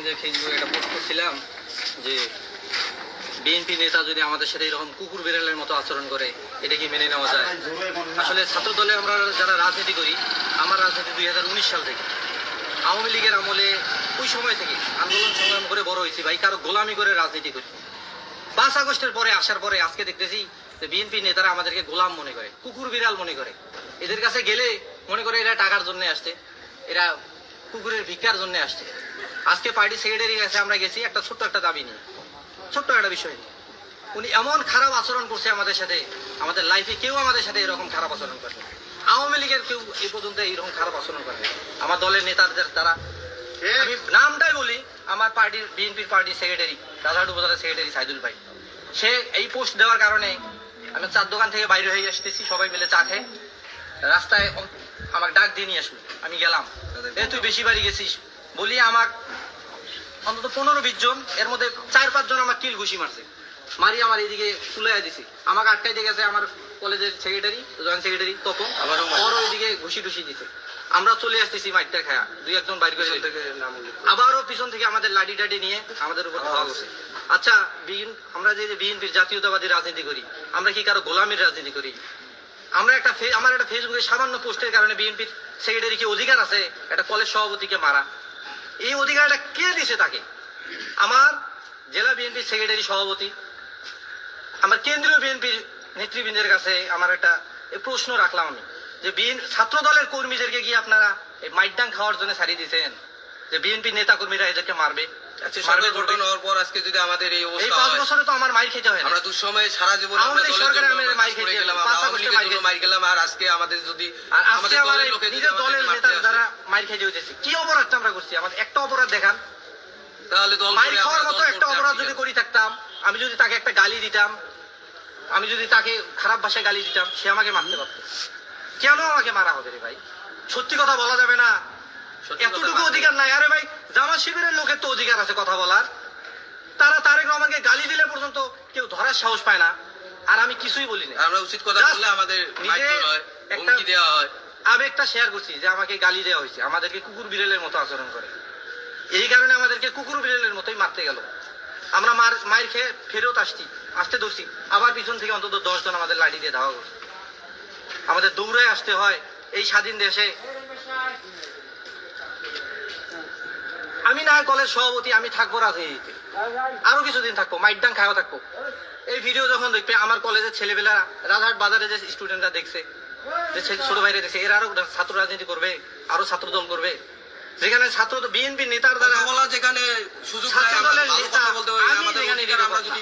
যে ফেসবুকে একটা পোস্ট করছিলাম যে বিএনপি নেতা যদি আমাদের সাথে এরকম কুকুর বিড়ালের মতো আচরণ করে এটা কি মেনে নেওয়া যায়? আসলে ছাত্র দলে আমরা যারা রাজনীতি করি, আমার রাজনীতি 2019 সাল থেকে, আওয়ামী লীগের আমলে ওই সময় থেকে আন্দোলন সংগ্রাম করে বড় হয়েছি ভাই, কারো গোলামি করে রাজনীতি করি। 5 আগস্টের পরে আসার পরে আজকে দেখতেছি যে বিএনপি নেতারা আমাদেরকে গোলাম মনে করে, কুকুর বিড়াল মনে করে। এদের কাছে গেলে মনে করে এরা টাকার জন্য আসছে, এরা কুকুরের ভিক্ষার জন্য আসছে। আজকে পার্টি সেক্রেটারির কাছে আমরা গেছি একটা ছোট্ট একটা দাবি নিয়ে, ছোট্ট একটা বিষয় নিয়ে। উনি এমন খারাপ আচরণ করছে আমাদের সাথে, আমাদের লাইফে কেউ আমাদের সাথে এরকম খারাপ আচরণ করে। আওয়ামী লীগের কেউ এই পর্যন্ত এইরকম খারাপ আচরণ করে। আমার দলের নেতাদের তারা, আমি নামটাই বলি, আমার পার্টির বিএনপির পার্টির সেক্রেটারি, রাজারহাট উপজেলার সেক্রেটারি সাইদুল ভাই, সে এই পোস্ট দেওয়ার কারণে আমি চার দোকান থেকে বাইরে হয়ে আসতেছি, সবাই মিলে চা খেয়ে রাস্তায় আমাকে ডাক দিয়ে নিয়ে আসলো। আমি গেলাম, তুই বেশি বাড়ি গেছিস বলি, আমার অন্তত 15-20 জন, এর মধ্যে 4-5 জন আমার কিল ঘুষি মারছে, মারি আমার এইদিকে তুলে দিছি, আমাকে আটকাইতে গেছে আমার কলেজের সেক্রেটারি, জয়েন্ট সেক্রেটারি তপন, ওর ওইদিকে ঘুষি টুষি দিছে। আমরা চলে আসতেছি মাইকটা খায়া, 2-1 বাইর করে আবারও পিছন থেকে আমাদের লাঠি টাডি নিয়ে আমাদের উপর ধাওয়া করছে। আচ্ছা, আমরা যে বিএনপির জাতীয়তাবাদী রাজনীতি করি, আমরা কি কারো গোলামীর রাজনীতি করি? আমরা আমার একটা ফেসবুকে সামান্য পোস্টের কারণে বিএনপির সেক্রেটারি কি অধিকার আছে একটা কলেজ সভাপতিকে মারা? এই অধিকারটা কে দিছে তাকে? আমার জেলা বিএনপির সেক্রেটারি সভাপতি, আমার কেন্দ্রীয় বিএনপির নেতৃবৃন্দের কাছে আমার একটা প্রশ্ন রাখলাম আমি, যে ছাত্র দলের কর্মীদেরকে কি আপনারা এই মাইকডাং খাওয়ার জন্য ছাড়িয়ে দিয়েছেন, যে বিএনপি নেতা কর্মীরা এদেরকে মারবে? আজকে যদি আমাদের এই 5 বছরে তো আমার মাইর খেতে হয়, আমরা দুঃসময়ে সারা জীবন আর আজকে আমাদের যদি নিজের দলের নেতা যারা মাইর খেতে হইতেছে, কি অপরাধটা আমরা করছি? আমাদের একটা অপরাধ দেখান, তাহলে মাইর খাওয়ার মতো একটা অপরাধ যদি করি থাকতাম, আমি যদি তাকে একটা গালি দিতাম, আমি যদি তাকে খারাপ ভাষায় গালি দিতাম, সে আমাকে মারতে পারত। কেন আমাকে মারা হবে রে ভাই? সত্যি কথা বলা যাবে না? এতটুকু অধিকার নাই? আরে ভাই, জামাত শিবিরের লোকের তো অধিকার আছে কথা বলার। তারা তারেক রহমানকে গালি দিলে পর্যন্ত কেউ ধরার সাহস পায় না, আর আমি কিছুই বলি না। আমরা উচিত কথা বললে আমাদের হুমকি দেওয়া হয়। আমি একটা শেয়ার করছি যে আমাকে গালি দেওয়া হয়েছে, আমাদেরকে কুকুর বিড়ালের মতো আচরণ করে, এই কারণে আমাদেরকে কুকুর বিড়ালের মতোই মারতে গেল। আমরা মায়ের খেয়ে ফেরত আসতে ধরছি, আবার পিছন থেকে অন্তত 10 জন আমাদের লাঠি দিয়ে ধাওয়া করছে। আমাদের দৌড়ে আসতে হয় এই স্বাধীন দেশে। আমি না কলেজ সভাপতি, আমি থাকবো রাজনীতিতে, আরো কিছুদিন থাকবো, মাইকডাং খাওয়া থাকবো। এই ভিডিও যখন দেখবে আমার কলেজের ছেলেবেলা, রাজারহাট বাজারে যে স্টুডেন্টরা দেখছে, যে ছোট ভাইরা দেখছে, এরা আরো ছাত্র রাজনীতি করবে, আরো ছাত্র দল করবে, যেখানে ছাত্র বিএনপি নেতার দ্বারা যেখানে ছাত্র দলের নেতা, আমরা যদি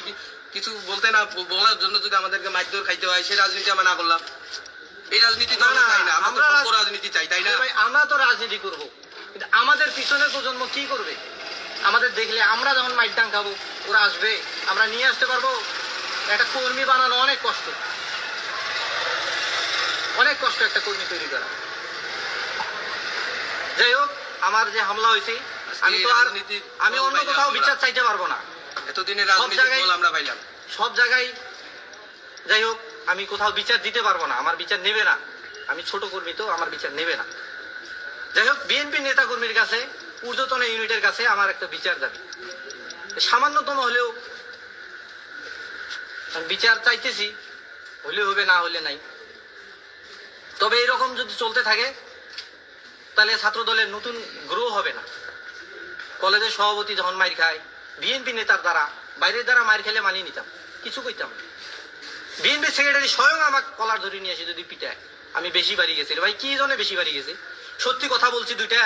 কিছু বলতে না বলার জন্য যদি আমাদেরকে মাইকদৌড় খাইতে হয়, সেই রাজনীতি আমরা না করলাম। এই রাজনীতি তো আমরা চাই না, আমরা রাজনীতি চাই, তাই না ভাই? আমরা তো রাজনীতি করবো, কিন্তু আমাদের পিছনের প্রজন্ম কি করবে? আমাদের দেখলে আমরা যখন মাইকডাং খাবো, ওরা আসবে, আমরা নিয়ে আসতে পারবো? একটা কর্মী বানানো অনেক কষ্ট, অনেক কষ্ট একটা কর্মী তৈরি করা। যাই হোক, আমার যে হামলা হয়েছে, আমি তো আর আমি অন্য কোথাও বিচার চাইতে পারবো না। এতদিনের আমরা পাইলাম সব জায়গায়, যাই হোক, আমি কোথাও বিচার দিতে পারবো না, আমার বিচার নেবে না। আমি ছোট কর্মী তো, আমার বিচার নেবে না। যাই হোক, বিএনপি নেতা কর্মীর কাছে, ঊর্ধ্বতন ইউনিটের কাছে আমার একটা বিচার দাবি, সামান্যতম হলেও বিচার চাইতেছি, হলে হবে, না হলে নাই। তবে এরকম যদি চলতে থাকে তাহলে ছাত্র দলের নতুন গ্রো হবে না। কলেজের সভাপতি যখন মাইর খায় বিএনপি নেতার দ্বারা, বাইরের দ্বারা মাইর খেলে মানিয়ে নিতাম, কিছু কইতাম। বিএনপি সেক্রেটারি স্বয়ং আমাকে কলার ধরে নিয়ে এসে যদি পিটায়, আমি বেশি বাড়ি গেছি ভাই, কি জন্য বেশি বাড়ি গেছি? সত্যি কথা বলছি দুইটা।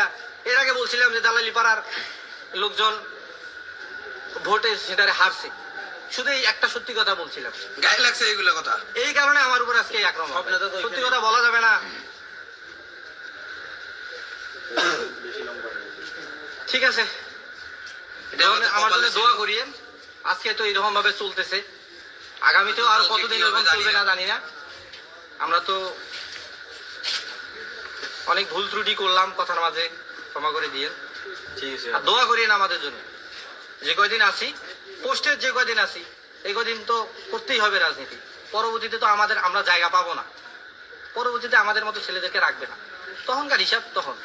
এর আগে বলছিলাম যে দালালি পাড়ার লোকজন ভোটে সেটারে হারছে, শুধু এই একটা সত্যি কথা বলছিলাম, গায়ে লাগছে এইগুলো কথা, এই কারণে আমার উপর আজকে আক্রমণ। সত্যি কথা বলা যাবে না? ঠিক আছে, আমার জন্য দোয়া করিয়েন। আজকে তো এরকম ভাবে চলতেছে, আগামীতেও আর কতদিন এরকম চলবে না জানি না। আমরা তো অনেক ভুল ত্রুটি করলাম কথার মাঝে, ক্ষমা করে দিয়ে ঠিক আছে, আর দোয়া করিয়েন আমাদের জন্য। যে কয়দিন আছি, পোস্টের যে কয়দিন আছি, এই কয়দিন তো করতেই হবে রাজনীতি। পরবর্তীতে তো আমরা জায়গা পাবো না, পরবর্তীতে আমাদের মতো ছেলেদেরকে রাখবে না, তখনকার হিসাব তখন।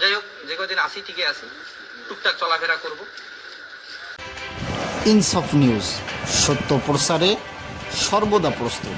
যাই হোক, যে কয়দিন আছি ঠিকই আছি, টুকটাক চলাফেরা করব। ইনসাফ নিউজ, সত্য প্রচারে সর্বদা প্রস্তুত।